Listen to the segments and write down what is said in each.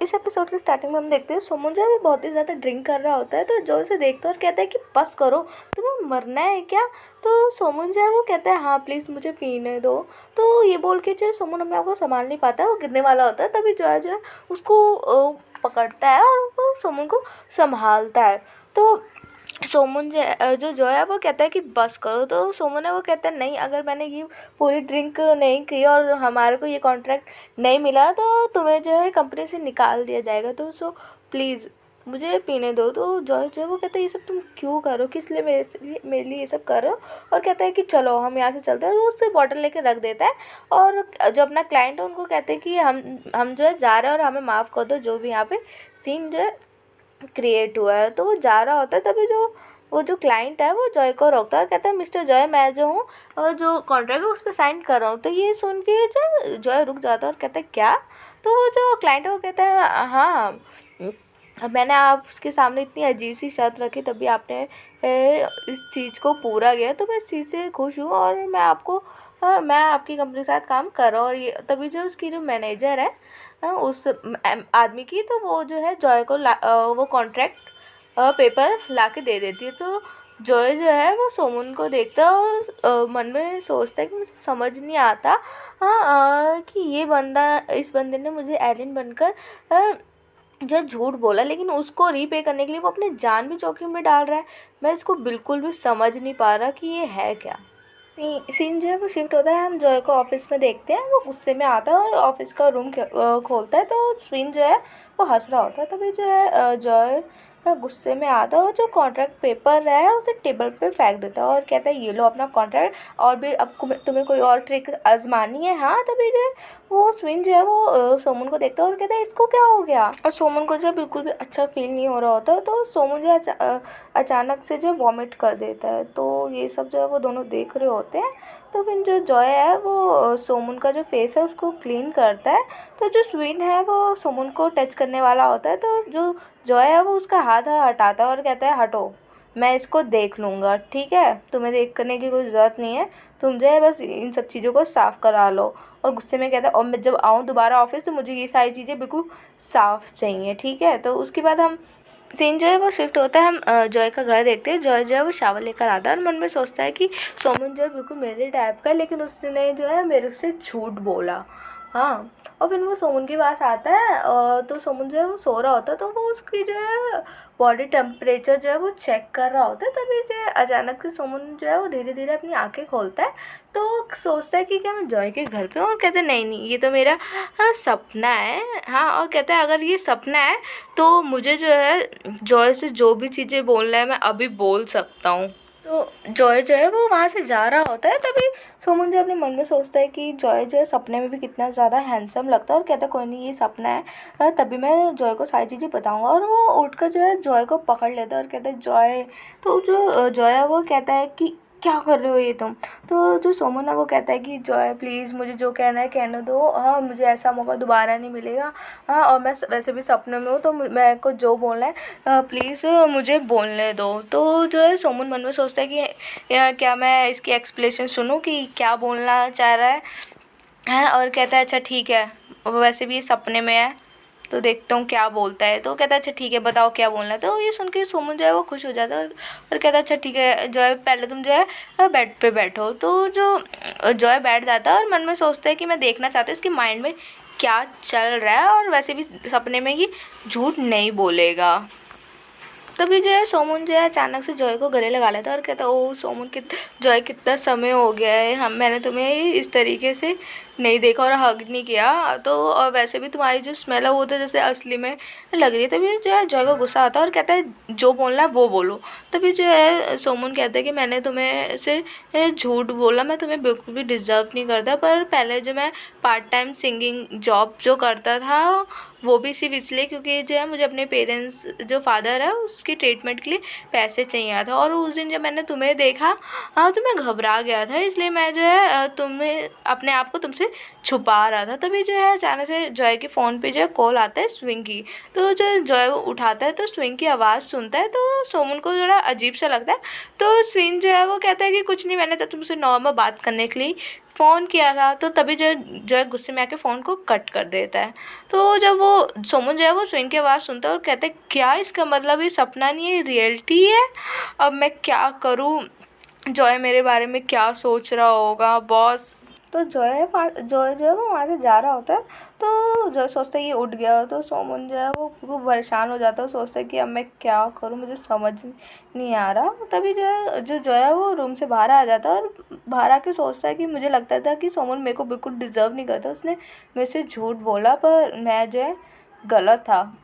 इस एपिसोड के स्टार्टिंग में हम देखते हैं सुमन जो है वो बहुत ही ज़्यादा ड्रिंक कर रहा होता है। तो जो उसे देखता है और कहता है कि बस करो, तुम्हें मरना है क्या। तो सुमन जो है वो कहता है हाँ प्लीज़ मुझे पीने दो। तो ये बोल के जो है सुमन अपने आप को संभाल नहीं पाता है, वो गिरने वाला होता है। तभी जो है उसको पकड़ता है और वो सुमन को संभालता है। तो सोमन जो है वो कहता है कि बस करो। तो सोमन है वो कहता है नहीं, अगर मैंने ये पूरी ड्रिंक नहीं की और हमारे को ये कॉन्ट्रैक्ट नहीं मिला तो तुम्हें जो है कंपनी से निकाल दिया जाएगा। तो प्लीज़ मुझे पीने दो। तो जो है वो कहता है ये सब तुम क्यों करो, किस लिए मेरे लिए ये सब कर रहे हो। और कहता है कि चलो हम यहाँ से चलते हैं। और वो उससे बॉटल लेके रख देता है। और जो अपना क्लाइंट है उनको कहते हैं कि हम जो है जा रहे हैं और हमें माफ़ कर दो, जो भी यहाँ पे सीन जो है क्रिएट हुआ है। तो वो जा रहा होता है, तभी वो जो क्लाइंट है वो जॉय को रोकता है। कहता है मिस्टर जॉय, मैं जो हूँ और जो कॉन्ट्रैक्ट है उस पर साइन कर रहा हूँ। तो ये सुन के जो जॉय रुक जाता है और कहता है क्या। तो वो जो क्लाइंट है वो कहता है हाँ, मैंने आपके सामने इतनी अजीब सी शर्त रखी तभी आपने इस चीज़ को पूरा किया। तो मैं इस चीज़ से खुश हूँ और मैं आपकी कंपनी के साथ काम कर रहा हूँ। और ये तभी जो उसकी जो मैनेजर है उस आदमी की, तो वो जो है जॉय को वो कॉन्ट्रैक्ट पेपर ला के दे देती है। तो जॉय जो है वो सोमन को देखता है और मन में सोचता है कि मुझे समझ नहीं आता कि इस बंदे ने मुझे एलियन बनकर जो झूठ बोला, लेकिन उसको रीपे करने के लिए वो अपनी जान भी जोखिम में डाल रहा है। मैं इसको बिल्कुल भी समझ नहीं पा रहा कि ये है क्या। सीन जो है वो शिफ्ट होता है, हम जॉय को ऑफिस में देखते हैं। वो गुस्से में आता है और ऑफिस का रूम खोलता है। तो सीन जो है वो हंस रहा होता है। तभी जो है जॉय गुस्से में आता है और जो कॉन्ट्रैक्ट पेपर है उसे टेबल पे फेंक देता है और कहता है ये लो अपना कॉन्ट्रैक्ट, और भी अब तुम्हें कोई और ट्रिक आजमानी है। हाँ, तभी जो है वो स्विन जो है वो सोमन को देखता है और कहता है इसको क्या हो गया। और सोमन को जो बिल्कुल भी अच्छा फील नहीं हो रहा होता, तो सोमन जो है अचानक से जो वॉमिट कर देता है। तो ये सब जो है वो दोनों देख रहे होते हैं। तो फिर जो जॉय है वो सोमन का जो फेस है उसको क्लीन करता है। तो जो स्विन है वो सोमन को टच करने वाला होता है। तो जो जॉय है वो उसका हाथ हटाता है और कहता है हटो, मैं इसको देख लूँगा, ठीक है, तुम्हें देख करने की कोई ज़रूरत नहीं है, तुम जो है बस इन सब चीज़ों को साफ़ करा लो। और गुस्से में कहता है और मैं जब आऊँ दोबारा ऑफिस तो मुझे ये सारी चीज़ें बिल्कुल साफ़ चाहिए, ठीक है। तो उसके बाद हम सीन जो है वो शिफ्ट होता है, हम जॉय का घर देखते हैं। जॉय जो है वो शावर लेकर आता है और मन में सोचता है कि सोमन जो है बिल्कुल मेरे टाइप का है, लेकिन उसने जो है मेरे से झूठ बोला। हाँ, और फिर वो सोमन के पास आता है और तो सोमन जो है वो सो रहा होता है। तो वो उसकी जो है बॉडी टेम्परेचर जो है वो चेक कर रहा होता है। तभी जो है अचानक से सोमन जो है वो धीरे धीरे अपनी आंखें खोलता है। तो सोचता है कि क्या मैं जॉय के घर पे हूँ। और कहते हैं नहीं नहीं, ये तो मेरा सपना है। हाँ, और कहता है अगर ये सपना है तो मुझे जो है जॉय से जो भी चीज़ें बोलना है मैं अभी बोल सकता हूँ। तो जॉय जो है वो वहाँ से जा रहा होता है। तभी सोमन जो अपने मन में सोचता है कि जॉय जो है सपने में भी कितना ज़्यादा हैंडसम लगता है। और कहता है कोई नहीं, ये सपना है, तभी मैं जॉय को सारी चीज़ें बताऊंगा। और वो उठकर जो है जॉय को पकड़ लेता है और कहता है जॉय। तो जो जॉय है वो कहता है कि क्या कर रहे हो ये तुम। तो जो सोमन है वो कहता है कि जॉय प्लीज़ मुझे जो कहना है कहने दो। हाँ, मुझे ऐसा मौका दोबारा नहीं मिलेगा। हाँ, और मैं वैसे भी सपने में हूँ, तो मेरे को जो बोलना है प्लीज़ मुझे बोलने दो। तो जो है सोमन मन में सोचता है कि क्या मैं इसकी एक्सप्लेनेशन सुनूं कि क्या बोलना चाह रहा है। और कहता है अच्छा ठीक है, वैसे भी ये सपने में है तो देखता हूँ क्या बोलता है। तो कहता है अच्छा ठीक है, बताओ क्या बोलना है। तो ये सुन के सोमन जो है वो खुश हो जाता है और कहता है अच्छा ठीक है जो है पहले तुम जो है बेड पे बैठो। तो जो जॉय बैठ जाता है और मन में सोचता है कि मैं देखना चाहता हूँ इसके माइंड में क्या चल रहा है, और वैसे भी सपने में ये झूठ नहीं बोलेगा। तभी जो है सोमन जो है अचानक से जॉय को गले लगा लेता है और कहता है ओ सोमन, जॉय कितना समय हो गया है, मैंने तुम्हें इस तरीके से नहीं देखा और हग नहीं किया। तो और वैसे भी तुम्हारी जो स्मेल है वो तो जैसे असली में लग रही है। तभी जो है जॉय को गुस्सा आता है और कहता है जो बोलना है वो बोलो। तभी जो है सोमन कहता है कि मैंने तुम्हें से झूठ बोला, मैं तुम्हें बिल्कुल भी डिज़र्व नहीं करता। पर पहले जो मैं पार्ट टाइम सिंगिंग जॉब जो करता था वो भी सिर्फ इसलिए क्योंकि जो है मुझे अपने पेरेंट्स जो फादर है उसकी ट्रीटमेंट के लिए पैसे चाहिए था। और उस दिन जब मैंने तुम्हें देखा तो मैं घबरा गया था, इसलिए मैं जो है तुम्हें अपने आप को तुमसे से छुपा रहा था। तभी जो है अचानक से जॉय के फ़ोन पे जो है कॉल आता है स्विंग की। तो जो जॉय वो उठाता है तो स्विंग की आवाज़ सुनता है तो सोमन को थोड़ा अजीब सा लगता है। तो स्विंग जो है वो कहता है कि कुछ नहीं, मैंने तो तुमसे नॉर्मल बात करने के लिए फ़ोन किया था। तो तभी जो है गुस्से में आके फ़ोन को कट कर देता है। तो जब वो सोमन जो है वो स्विंग की आवाज़ सुनता है और कहता है क्या इसका मतलब ये सपना नहीं है, रियलिटी है, अब मैं क्या करूँ, जॉय मेरे बारे में क्या सोच रहा होगा बॉस। तो जॉय जो है वो वहाँ से जा रहा होता है। तो जॉय सोचता है ये उठ गया, तो सोमन जो है वो परेशान हो जाता है, सोचता है कि अब मैं क्या करूँ, मुझे समझ नहीं आ रहा। तभी जो जॉय है वो रूम से बाहर आ जाता है और बाहर आके सोचता है कि मुझे लगता था कि सोमन मेरे को बिल्कुल डिज़र्व नहीं करता, उसने मेरे से झूठ बोला, पर मैं जो है गलत था।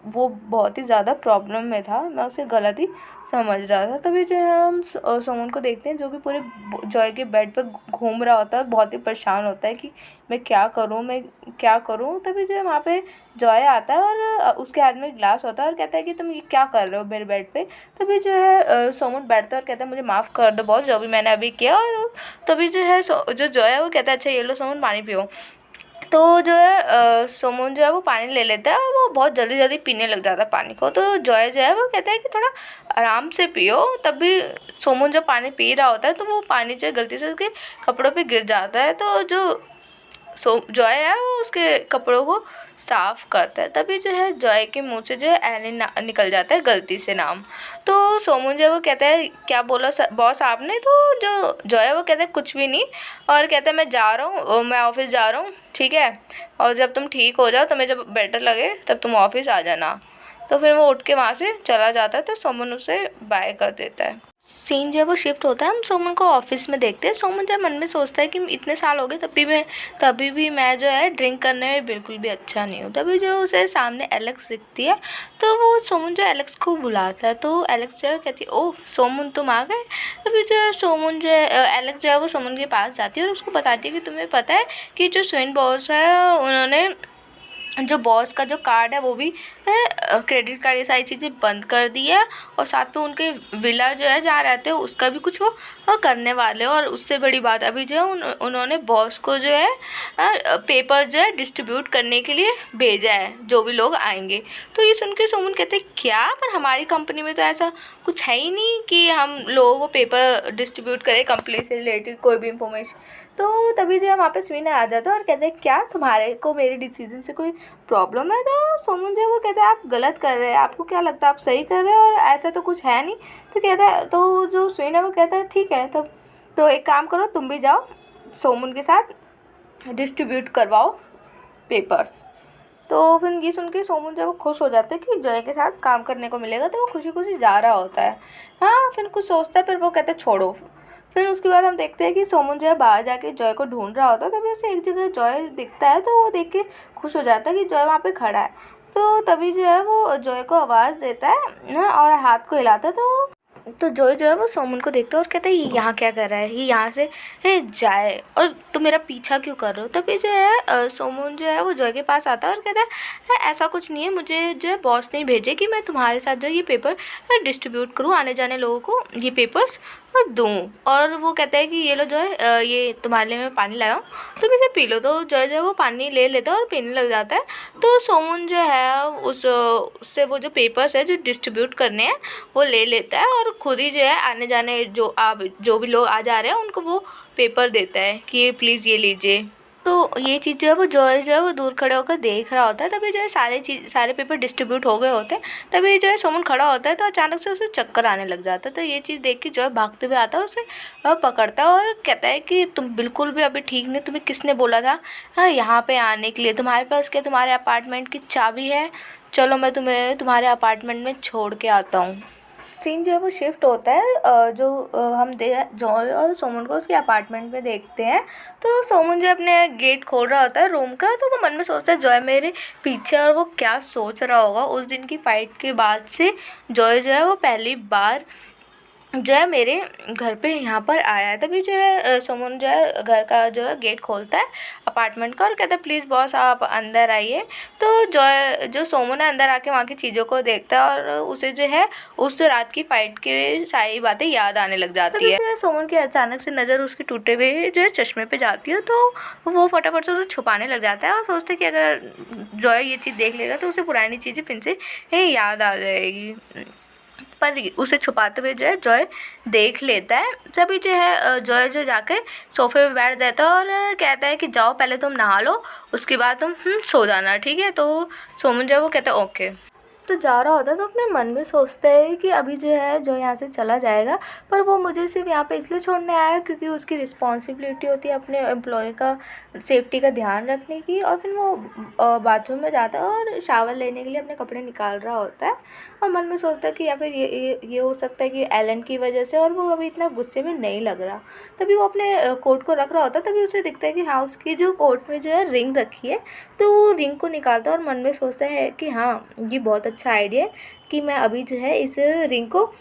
वो बहुत ही ज़्यादा प्रॉब्लम में था, मैं उसे गलत ही समझ रहा था। तभी जो है हम सोमन को देखते हैं जो कि पूरे जॉय के बेड पे घूम रहा होता है, बहुत ही परेशान होता है कि मैं क्या करूँ, मैं क्या करूँ। तभी जो है वहाँ पे जॉय आता है और उसके हाथ में गिलास होता है और कहता है कि तुम ये क्या कर रहे हो मेरे बेड पे। तभी जो है सोमन बैठता है और कहता है मुझे माफ़ कर दो बॉस, जो भी मैंने अभी किया। और तभी जो है जो जॉय है वो कहता है अच्छा ये लो सोमन पानी पियो। तो जो है सोमन जो है वो पानी ले लेता है और वो बहुत जल्दी जल्दी पीने लग जाता है पानी को। तो जॉय जो है वो कहता है कि थोड़ा आराम से पियो। तब भी सोमन जब पानी पी रहा होता है तो वो पानी जो है गलती से उसके कपड़ों पे गिर जाता है। तो जो जॉय है वो उसके कपड़ों को साफ करता है। तभी जो है जॉय के मुंह से जो है एलन निकल जाता है गलती से नाम। तो सोमन जो है वो कहता है क्या बोला बॉस आपने। तो जो जॉय है वो कहता है कुछ भी नहीं, और कहता है मैं जा रहा हूँ, मैं ऑफिस जा रहा हूँ, ठीक है, और जब तुम ठीक हो जाओ, तुम्हें जब बेटर लगे तब तुम ऑफिस आ जाना। तो फिर वो उठ के वहाँ से चला जाता है। तो सोमन उसे बाय कर देता है। सीन जो है वो शिफ्ट होता है, हम सोमन को ऑफिस में देखते हैं। सोमन जो है मन में सोचता है कि इतने साल हो गए तभी भी मैं जो है ड्रिंक करने में बिल्कुल भी अच्छा नहीं हूँ। तभी जो उसे सामने एलेक्स दिखती है तो वो सोमन जो है एलेक्स को बुलाता है। तो एलेक्स जो है कहती है ओह सोमन तुम आ गए। तभी जो है सोमन जो है एलेक्स जो है वो सोमन के पास जाती है और उसको बताती है कि तुम्हें पता है कि जो स्विन बॉस है उन्होंने जो बॉस का जो कार्ड है वो भी क्रेडिट कार्ड ये सारी चीज़ें बंद कर दी है, और साथ में उनके विला जो है जहाँ रहते हैं उसका भी कुछ वो करने वाले हैं। और उससे बड़ी बात अभी जो है उन्होंने बॉस को जो है पेपर जो है डिस्ट्रीब्यूट करने के लिए भेजा है, जो भी लोग आएंगे। तो ये सुन के सोमन कहते हैं क्या, पर हमारी कंपनी में तो ऐसा कुछ है ही नहीं कि हम लोगों को पेपर डिस्ट्रीब्यूट करें कंपनी से रिलेटेड कोई भी इंफॉर्मेशन। तो तभी जो है वहाँ पे स्विन आ जाता है और कहते हैं क्या तुम्हारे को मेरे डिसीजन से कोई प्रॉब्लम है। तो सोमन जो है वो कहता है आप गलत कर रहे हैं, आपको क्या लगता है आप सही कर रहे हैं और ऐसा तो कुछ है नहीं। तो कहता है, तो जो स्विन है वो कहता है ठीक है तब तो एक काम करो तुम भी जाओ सोमन के साथ डिस्ट्रीब्यूट करवाओ पेपर्स। तो फिर ये सुन के सोमन जो है वो खुश हो जाता है कि जॉय के साथ काम करने को मिलेगा। तो वो खुशी खुशी जा रहा होता है। हाँ फिर कुछ सोचता है, फिर वो कहते हैं छोड़ो। फिर उसके बाद हम देखते हैं कि सोमन जो है बाहर जाके जॉय को ढूंढ रहा होता है। तभी उसे एक जगह जॉय दिखता है तो वो देख के खुश हो जाता है कि जॉय वहाँ पे खड़ा है। तो तभी जो है वो जॉय को आवाज़ देता है ना और हाथ को हिलाता है। तो जॉय जो है वो सोमन को देखता है और कहता है ये यहाँ क्या कर रहा है, ये यहाँ से जाए, और तुम मेरा पीछा क्यों कर रहे हो। तभी जो है सोमन जो है वो जॉय के पास आता है और कहता है ऐसा कुछ नहीं है, मुझे जो है बॉस ने भेजे कि मैं तुम्हारे साथ जो ये पेपर डिस्ट्रीब्यूट करूँ, आने जाने लोगों को ये पेपर्स दूँ। और वो कहता है कि ये लो जो है ये तुम्हारे लिए मैं पानी लाया हूँ, तुम इसे पी लो। तो जॉय जो है वो पानी ले लेता है और पीने लग जाता है। तो सोमन जो है उससे वो जो पेपर्स है जो डिस्ट्रीब्यूट करने हैं वो ले लेता है और खुद ही जो है आने जाने जो भी लोग आ जा रहे हैं उनको वो पेपर देता है कि प्लीज़ ये लीजिए। तो ये चीज़ जो है वो जॉय जो है वो दूर खड़े होकर देख रहा होता है। तभी जो है सारे पेपर डिस्ट्रीब्यूट हो गए होते हैं। तभी जो है सोमन खड़ा होता है तो अचानक से उसे चक्कर आने लग जाता है। तो ये चीज़ देख के जॉय भागते हुए आता है, उसे पकड़ता है और कहता है कि तुम बिल्कुल भी अभी ठीक नहीं, तुम्हें किसने बोला था हाँ यहाँ पे आने के लिए, तुम्हारे पास क्या तुम्हारे अपार्टमेंट की चाबी है, चलो मैं तुम्हें तुम्हारे अपार्टमेंट में छोड़ के आता हूँ। सीन जो है वो शिफ्ट होता है हम जॉय और सोमन को उसके अपार्टमेंट में देखते हैं। तो सोमन जो अपने गेट खोल रहा होता है रूम का, तो वो मन में सोचता है जॉय मेरे पीछे, और वो क्या सोच रहा होगा। उस दिन की फ़ाइट के बाद से जॉय जो है वो पहली बार जो है मेरे घर पे यहाँ पर आया है। तभी जो है सुमन जो है घर का जो है गेट खोलता है अपार्टमेंट का और कहता है प्लीज़ बॉस आप अंदर आइए। तो जो सोमन है अंदर आके वहाँ की चीज़ों को देखता है और उसे जो है उस रात की फाइट की सारी बातें याद आने लग जाती है। सोमन की अचानक से नज़र उसके टूटे हुए जो है चश्मे पे जाती है, तो वो फटाफट से उसे छुपाने लग जाता है और सोचते कि अगर जॉय ये चीज़ देख लेगा तो उसे पुरानी चीज़ें फिर से याद आ जाएगी। पर उसे छुपाते हुए जो है जॉय देख लेता है। तभी जो है जॉय जो जाके सोफे पे बैठ जाता है और कहता है कि जाओ पहले तुम नहा लो, उसके बाद तुम सो जाना, ठीक है। तो सोमन जो है वो कहता है ओके। तो जा रहा होता है तो अपने मन में सोचता है कि अभी जो यहाँ से चला जाएगा, पर वो मुझे सिर्फ यहाँ पे इसलिए छोड़ने आया है क्योंकि उसकी रिस्पॉन्सिबिलिटी होती है अपने एम्प्लॉय का सेफ्टी का ध्यान रखने की। और फिर वो बाथरूम में जाता है और शावर लेने के लिए अपने कपड़े निकाल रहा होता है और मन में सोचता है कि या फिर ये हो सकता है कि एलन की वजह से, और वो अभी इतना गुस्से में नहीं लग रहा। तभी वो अपने कोट को रख रहा होता है, तभी उसे दिखता है कि हाँ उसकी जो कोट में जो है रिंग रखी है। तो वो रिंग को निकालता है और मन में सोचता है कि हाँ ये बहुत अच्छा आइडिया है कि मैं अभी जो है इस रिंग को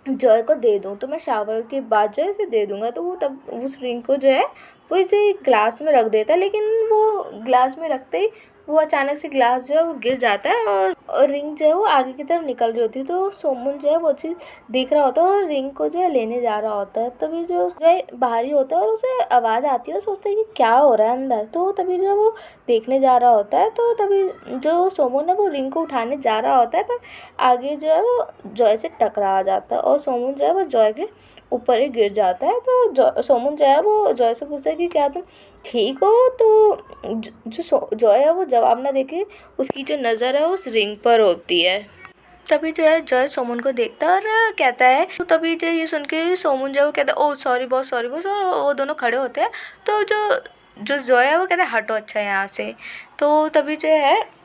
जॉय को दे दूँ, तो मैं शावर के बाद जो है इसे दे दूँगा। तो वो तब उस रिंग को जो है वो इसे ग्लास में रख देता है, लेकिन वो ग्लास में रखते ही वो अचानक से ग्लास जो है वो गिर जाता है और रिंग जो है वो आगे की तरफ निकल रही होती है। तो सोमन जो है वो चीज़ देख रहा होता है और रिंग को जो है लेने जा रहा होता है। तभी जो है बाहरी होता है और उसे आवाज़ आती है और सोचता है कि क्या हो रहा है अंदर। तो तभी जो वो देखने जा रहा होता है, तो तभी जो सोमन है वो रिंग को उठाने जा रहा होता है, पर आगे जो है वो जॉय से टकरा जाता है और सोमन जो है वो जॉय के ऊपर ही गिर जाता है। तो सोमन जो है वो जॉय से पूछता है कि क्या तुम ठीक हो। तो जो जॉय है वो जवाब ना देके उसकी जो नज़र है उस रिंग पर होती है। तभी जो है जॉय सोमन को देखता है और कहता है, तो तभी जो ये सुन के सोमन जो है वो कहता है oh sorry boss sorry boss, और वो दोनों खड़े होते हैं। तो जो जो जॉय है वो कहता है हटो अच्छा यहाँ से। तो तभी जो है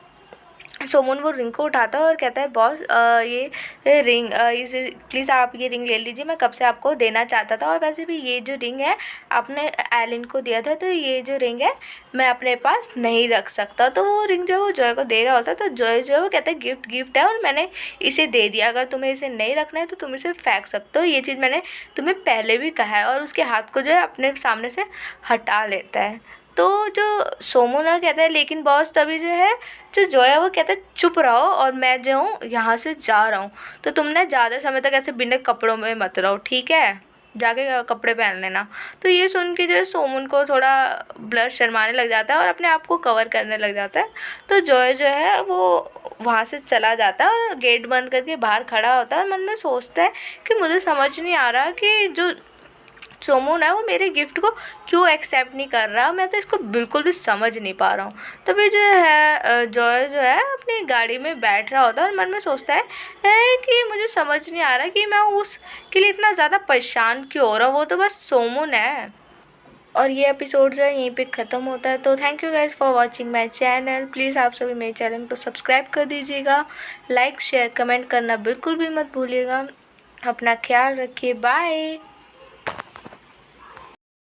सोमन वो रिंग को उठाता है और कहता है बॉस ये रिंग इस प्लीज़ आप ये रिंग ले लीजिए, मैं कब से आपको देना चाहता था, और वैसे भी ये जो रिंग है आपने एलिन को दिया था, तो ये जो रिंग है मैं अपने पास नहीं रख सकता। तो वो रिंग जो है वो जॉय को दे रहा होता है, तो जॉय जो है वो कहता है गिफ्ट गिफ्ट है और मैंने इसे दे दिया, अगर तुम्हें इसे नहीं रखना है तो तुम इसे फेंक सकते हो, ये चीज़ मैंने तुम्हें पहले भी कहा है। और उसके हाथ को जो है अपने सामने से हटा लेता है। तो जो सोमन है कहता है लेकिन बॉस, तभी जो है जो जॉय है वो कहता है चुप रहो और मैं जो हूँ यहाँ से जा रहा हूँ, तो तुम ना ज़्यादा समय तक ऐसे बिना कपड़ों में मत रहो, ठीक है, जाके कपड़े पहन लेना। तो ये सुन के जो है सोमन को थोड़ा ब्लश शर्माने लग जाता है और अपने आप को कवर करने लग जाता है। तो जॉय जो है वो वहाँ से चला जाता है और गेट बंद करके बाहर खड़ा होता है और मन में सोचता है कि मुझे समझ नहीं आ रहा कि जो सोमन है वो मेरे गिफ्ट को क्यों एक्सेप्ट नहीं कर रहा, मैं तो इसको बिल्कुल भी समझ नहीं पा रहा हूँ। तभी जो है जॉय जो है अपनी गाड़ी में बैठ रहा होता है और मन में सोचता है कि मुझे समझ नहीं आ रहा कि मैं उसके लिए इतना ज़्यादा परेशान क्यों हो रहा हूँ, वो तो बस सोमन है। और ये एपिसोड जो है यहीं पे ख़त्म होता है। तो thank you guys for watching my channel. Please आप सभी मेरे चैनल को सब्सक्राइब कर दीजिएगा, लाइक शेयर कमेंट करना बिल्कुल भी मत भूलिएगा। अपना ख्याल रखिए, बाय।